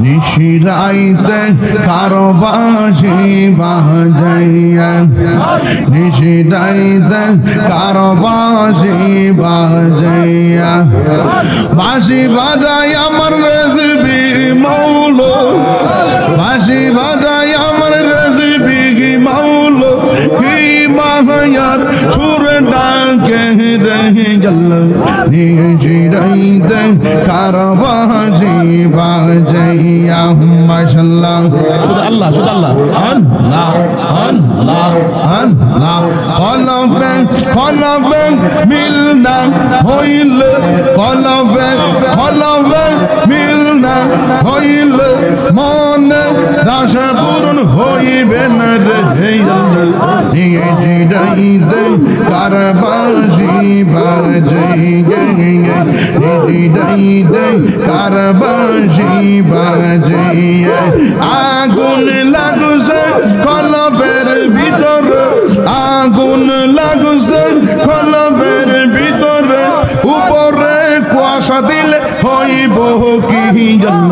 নিশিরাইতে কারো বাঁশি বাজাইয়া নিশিরাইতে কারো বাঁশি বাজাইয়া বাঁশি বাজাই আমার রেসিপি মৌলো বাঁশি বাজাই আমার রেসিপি মৌলো কি মায়ার সুর ডাকে রহে গেল নিশিরাইতে কারো বাঁশি বাজাইয়া মাশাআল্লাহ আল্লাহ শুধু আল্লাহ আল্লাহ আল্লাহ আল্লাহ কলবে মিলনা হইল কলবে মিলনা হইল মনে আশা পূরণ হইবে না রে নিয়ে জিরাইতে কারবাসি বাজাই জিরাইতে কারবাসি বাজাই আগুন লাগছে কলবের ভিতর আগুন লাগছে কলবের ভিতরে উপরে কুয়াশা দিলে হইব কি জল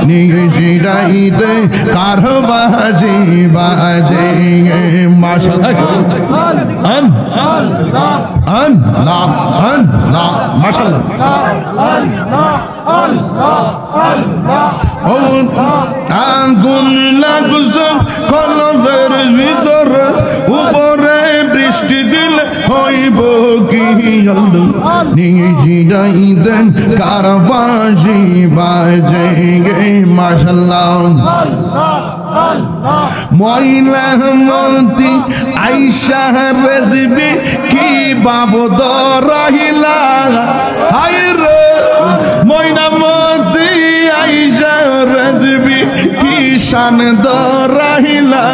নিয়ে জিরাইতে কারবাসি বাজাই মাশাআল্লাহ আল্লাহ আল্লাহ মাশাআল্লাহ আগুন লাগছে কলবের ভিতরে উপরে বৃষ্টি দিলে হইব কি জল নিয়ে জিরাইতে কারবাসি বাজাই মাশাআল্লাহ ময়নামতি আইসা রেসিপি কি বাবদ রহিলা হায়রে ময়নামতি আইসা রেসিপি কি শান দরাহিলা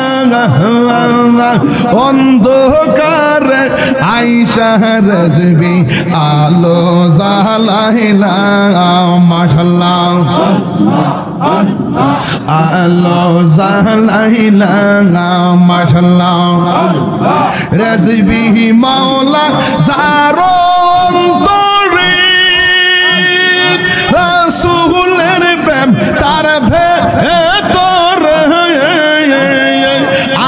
অন্ধকার আইসা রেসিপি আলো জালাইলা মাশাআল্লাহ আলো জালাইলা মাশাআল্লাহ রেসিপি মাওলা জারো অন্তরে রাসূলের প্রেম তার ভেতর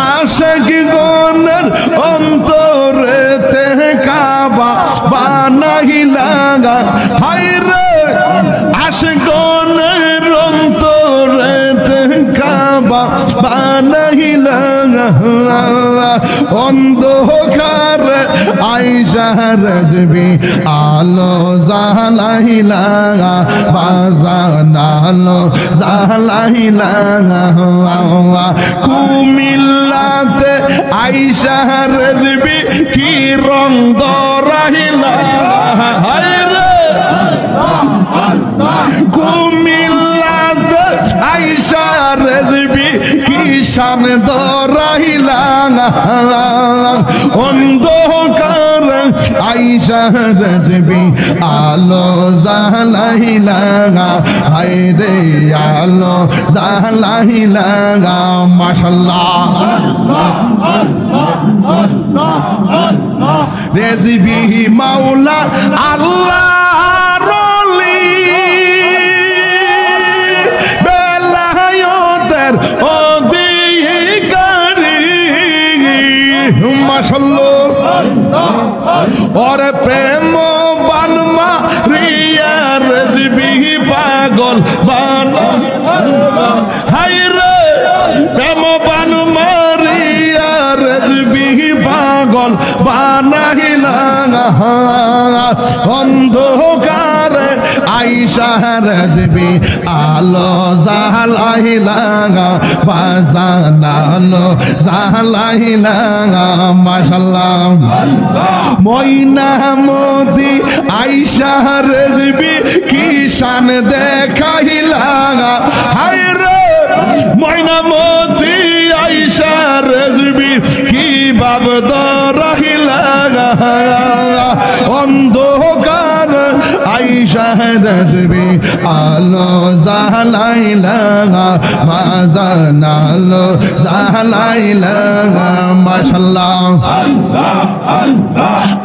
আশিক গণের অন্তরে তে কাবা বানাইলা হায়রে আশিক গণের অন্তরে তে কাবা বানাইলা অন্ধকার আইসা রেসিপি আলো জালাইলা বাজানালো জালাইলা কুমিল্লাতে আইসা রেসিপি কি রং দরাইলা হায়রে কুমিল্লাতে আইসা রেসিপি কি শান দরাইলা অন্ধকার আইসা রেসিপি আলো জালাইলা হায়রে আলো জালাইলা মাশাআল্লাহ রেসিপি মাওলা আল্লাহ और प्रेम बनमा रिया रजबी पागल बना हाय रे प्रेम बनमा रिया रजबी पागल बना हिला अंधकार आयशा रजबी आलो जालाइला बाजानालो जालाइला माशाल्लाह ময়নামতি আইসা রেসিপি কি শান দেখাইলা হায়রে ময়নামতি আইসা রেসিপি কি বাবদ রহিলা অন্ধকার আইসা রেজবি আলো জালাইলা বাজান আলো জালাইলা মাশাআল্লাহ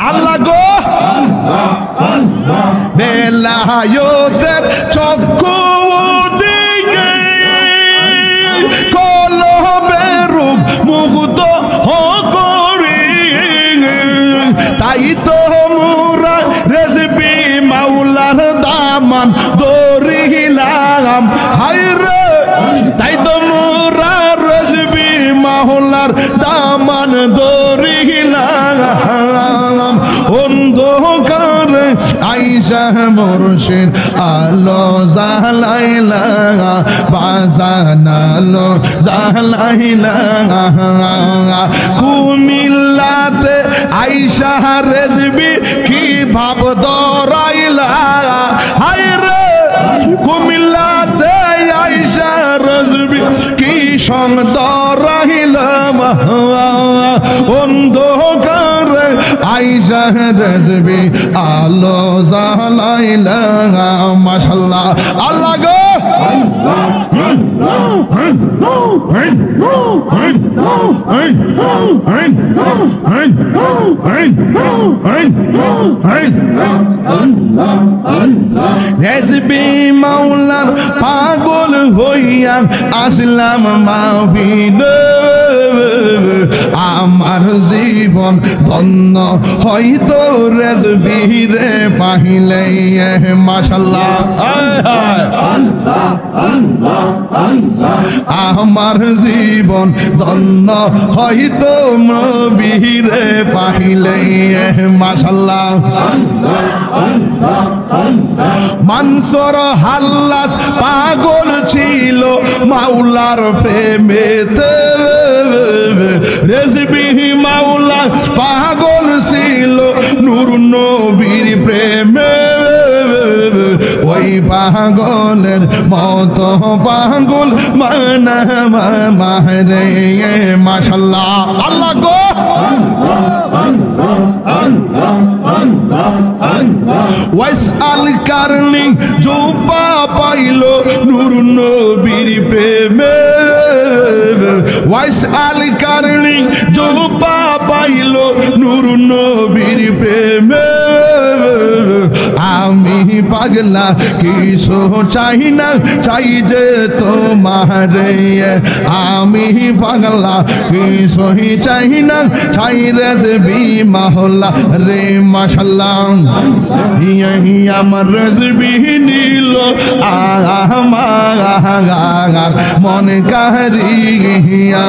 আল্লাহ গো বেলায়েতের চক্ষু দিয়ে কলবে রূপ মুগ্ধ করি তাই তো মোরা রেজবি মাওলার দামান দরিলাম হায়রে তাই তো মোরা রেজবি মাওলার দামান দরিলাম অন্ধকারে আইসা মুর্শিদ আলো জালাইলা বাজান আলো জালাইলা কুমিল্লাতে আইসা রেজবি কি ভাব দরাইলা হায়রে কুমিল্লাতে আইসা রেজবি কি সং দরাইলা অন্ধকারে আইসা রেজবি আলো জালাইলা মাশাআল্লাহ আল্লাহ গো রেজবি মাওলার পাগল হইয়া আসলাম মাহফিলে আমার জীবন ধন্য হয়তো রেজবি রে পাইলে মাশাআল্লাহ আমার জীবন ধন্য হয়তো নবী রে পাইলে মাশাআল্লাহ মানসুর হাল্লাস পাগল ছিল মাওলার প্রেমেতে রেজবি মাওলা পাগল ছিল নূর নবীর প্রেমে ওই পাগলের মত পাগল মানা মাহরে মাশাআল্লাহ আল্লাহ গো ওয়াসআল কারনি জুবা পাইলো নূর নবীর প্রেমে ওয়াসআল কারনি জুবা পাইলো নূর নবীর প্রেমে আমি পাগলা কিছু চাই না চাই যে তোমারে আমি পাগলা কিছু চাই না চাই রেজবি মাওলা রে মাশাআল্লাহ আমার রেজবি নীল আমার মন কারিয়া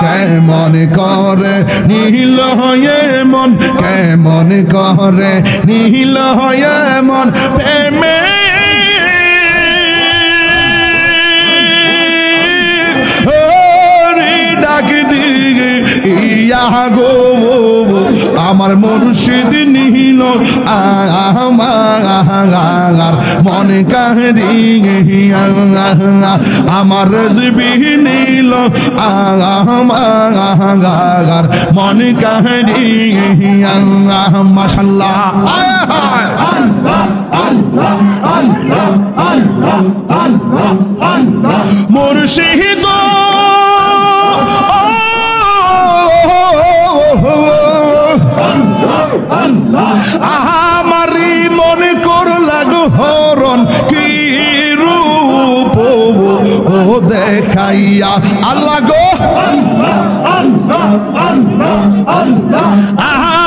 কেমন করে নীল হয়ে মন কেমন করে নীল হয়ে মন প্রেমে ডাক দিগে ইয়া গো আমার মুর্শিদ নীল আমার মন কারিয়া আমার রেজবি নীল আমার মন কারিয়া মাশাআল্লাহ মুর্শিদ আমারি মনে করলা গো হরণ কি রূপ ও দেখাইয়া আল্লাহ গো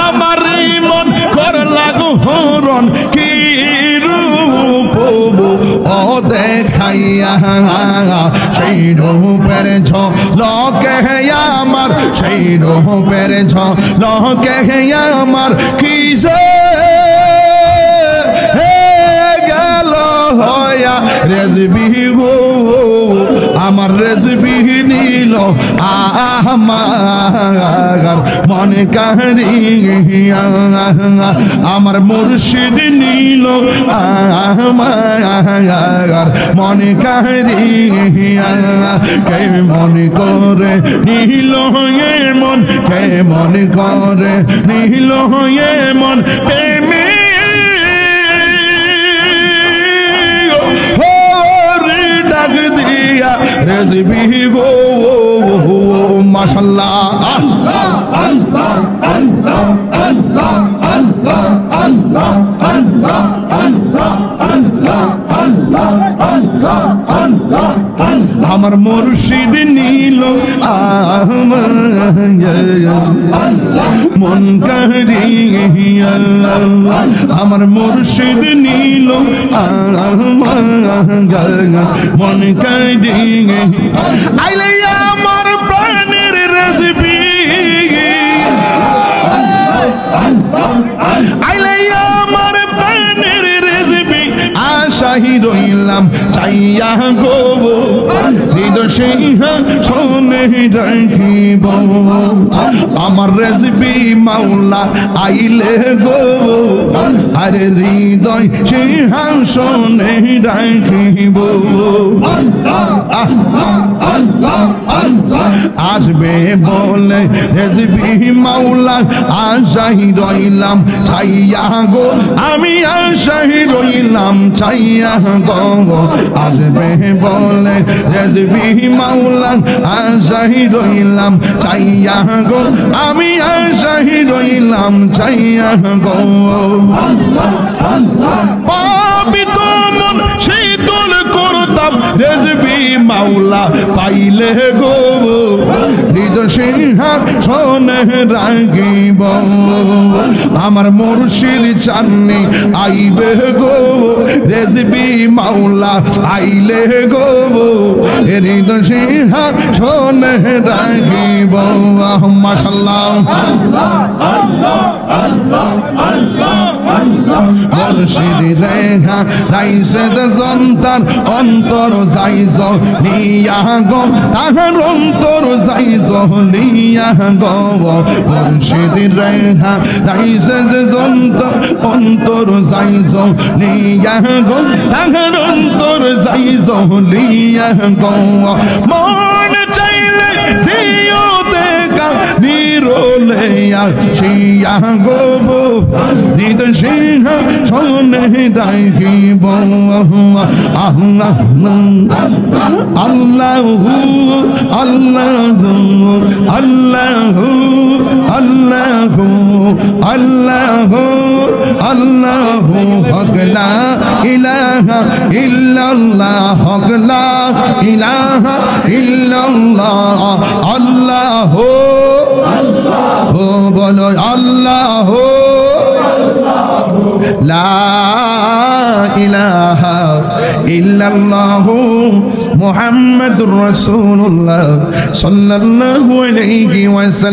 আমারি মন করলা গো হরণ কি রূপ ও দেখাইয়া সেই রূপের ঝলকে আমার সেই রূপের ঝলকে আমার কি যে গেল হয়া রেজবি গো আমার রেজবি নীল আমার মনে কারিয়া আমার মুর্শিদ নীল আমার মনে কারিয়া কে মনে করে নীল হয়ে মন কে মনে করে নীল হয়ে মন প্রেমে দিয়া রেজবি গো মাশাআল্লাহ আল্লাহ আল্লাহ আল্লাহ আল্লাহ আল্লাহ আল্লাহ আল্লাহ আল্লাহ আল্লাহ আল্লাহ আল্লাহ আল্লাহ আমার মুর্শিদ নীল মন কারিয়া আমার মুর্শিদ নীল মন কারিয়া আইলে আমার প্রাণের রেসিপি আইলে আমার প্রাণের রেসিপি আশাহি রইলাম চাইয়া গো হৃদয় সিংহাসনে রাখিব আমার রেসিপি মাওলা আইলে গো আরে হৃদয় সিংহাসনে রাখিব আসবে বলে রেসিপি মাওলা আশাই রইলাম চাইয়া গো আমি আশাই রইলাম চাইয়া গো আসবে বলে রেসিপি মাওলা আশাই রইলাম চাইয়া গো আমি আশাই রইলাম চাইয়া গো পাবি তো মন শীতল করতাম রেসিপি মাওলা পাইলে গো হৃদয় সিংহাসনে রাখিব আমার মুর্শিদ চাননি আইবে গো রেসিপি মাওলা আইলে গো হৃদয় সিংহাসনে রাখিব মাশাআল্লাহ মুর্শিদ রেখা রাইছে যে সন্তান অন্তর যাইজ নিয়া গো তাহার অন্তর যাইজ নিয়া গো মুর্শিদ রেখা রাইছে যে সন্তান অন্তর যাইজ নিয়া গো তাহার অন্তর যাইজ নিয়া গো মন চাইলে দিও দেখা নিরলে আসিয়া গো হৃদয় সিংহাসনে রাখিব আল্লাহ আল্লাহ আল্লাহ আল্লাহ আল্লাহ আল্লাহ আল্লাহ হক লা ইলাহা ইল্লাল্লাহ হক লা ইলাহা ইল্লাল্লাহ আল্লাহ ও বলো আল্লাহ লা ইলাহা ইল্লাল্লাহ মুহাম্মাদুর রাসূলুল্লাহ সাল্লাল্লাহু আলাইহি ওয়াসাল্লাম।